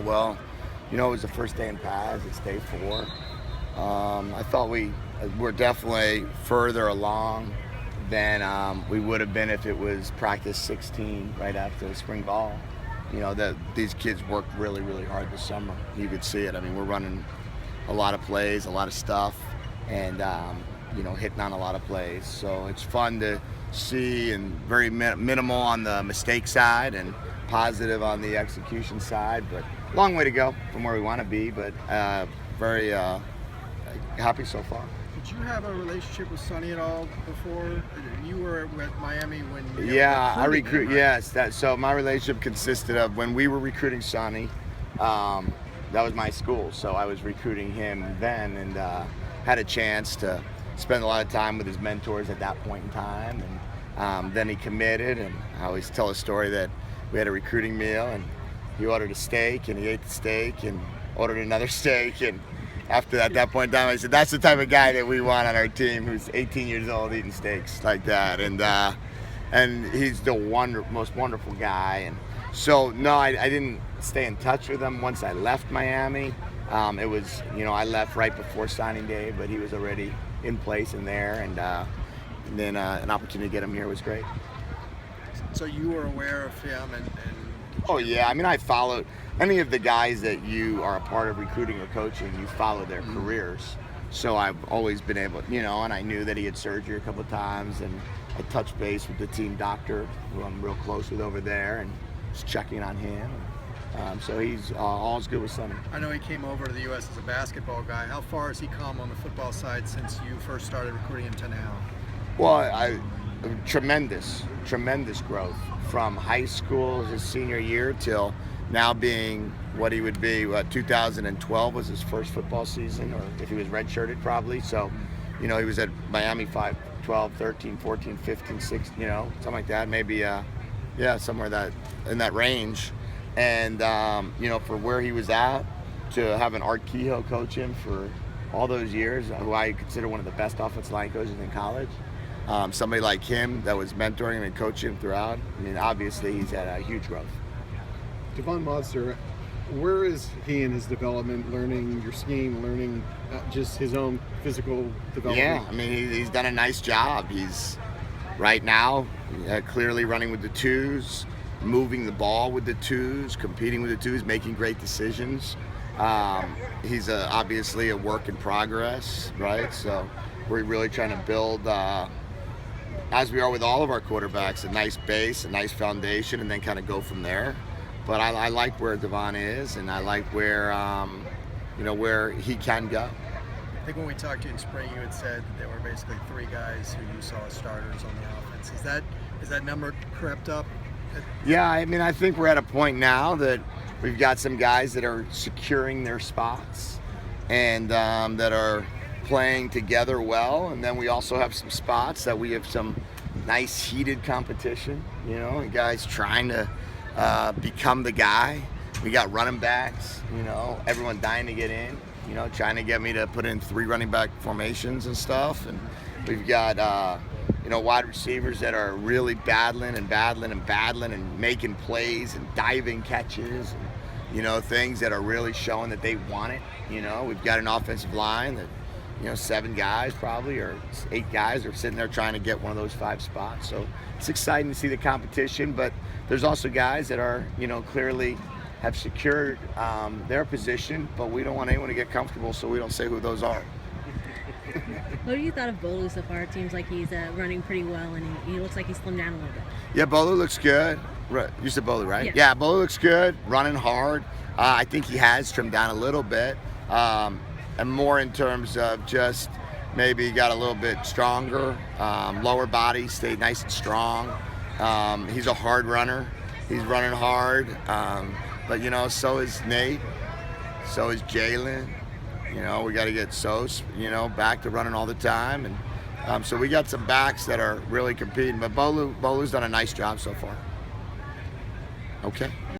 well. It was the first day in pads. It's day 4. I thought we were definitely further along than we would have been if it was practice 16 right after the spring ball. These kids worked really, really hard this summer. You could see it. I mean, we're running a lot of plays, a lot of stuff, and hitting on a lot of plays. So it's fun to see, and very minimal on the mistake side and positive on the execution side. But long way to go from where we want to be, but very happy so far. Did you have a relationship with Sonny at all before? You were at Miami when you Yeah, I recruit. Right? Yes, so my relationship consisted of when we were recruiting Sonny. That was my school, so I was recruiting him then, and had a chance to spend a lot of time with his mentors at that point in time. And then he committed, and I always tell a story that we had a recruiting meal, and he ordered a steak, and he ate the steak, and ordered another steak, and after that, at that point in time, I said, that's the type of guy that we want on our team, who's 18 years old eating steaks like that. And he's the most wonderful guy. And so, no, I didn't stay in touch with him once I left Miami. It was, I left right before signing day, but he was already in place in there. And then an opportunity to get him here was great. So you were aware of him and Oh yeah, I mean, I followed any of the guys that you are a part of recruiting or coaching. You follow their careers, so I've always been able, and I knew that he had surgery a couple of times, and I touched base with the team doctor, who I'm real close with over there, and just checking on him. So he's all's good with Sonny. I know he came over to the U.S. as a basketball guy. How far has he come on the football side since you first started recruiting him to now? Well, tremendous growth from high school, his senior year, till now being what he would be. 2012 was his first football season, or if he was redshirted probably. So, he was at Miami 5, 12, 13, 14, 15, 16, something like that. Maybe, somewhere in that range. And, for where he was at, to have an Art Kehoe coach him for all those years, who I consider one of the best offensive line coaches in college. Somebody like him that was mentoring him and coaching him throughout. I mean, obviously he's had a huge growth. Devon Modster, where is he in his development, learning your scheme, learning just his own physical development? Yeah, I mean, he's done a nice job. He's right now clearly running with the twos, moving the ball with the twos, competing with the twos, making great decisions. He's obviously a work in progress, right? So we're really trying to build, as we are with all of our quarterbacks, a nice base, a nice foundation, and then kind of go from there. But I like where Devon is, and I like where where he can go. I think when we talked to you in spring, you had said that there were basically 3 guys who you saw as starters on the offense. Is that number crept up? Yeah, I mean, I think we're at a point now that we've got some guys that are securing their spots, and that are playing together well, and then we also have some spots that we have some nice heated competition, and guys trying to become the guy. We got running backs, everyone dying to get in, trying to get me to put in 3 running back formations and stuff, and we've got wide receivers that are really battling and making plays and diving catches, and things that are really showing that they want it. We've got an offensive line that 7 guys probably, or 8 guys are sitting there trying to get one of those 5 spots. So it's exciting to see the competition, but there's also guys that are, clearly have secured their position, but we don't want anyone to get comfortable, so we don't say who those are. What have you thought of Bolu so far? It seems like he's running pretty well, and he looks like he's slimmed down a little bit. Yeah, Bolu looks good. You said Bolu, right? Yeah, Bolu looks good, running hard. I think he has trimmed down a little bit. And more in terms of just maybe got a little bit stronger, lower body stayed nice and strong. He's a hard runner. He's running hard. But, so is Nate. So is Jalen. We got to get Sos, back to running all the time. And so we got some backs that are really competing. But Bolu's done a nice job so far. Okay.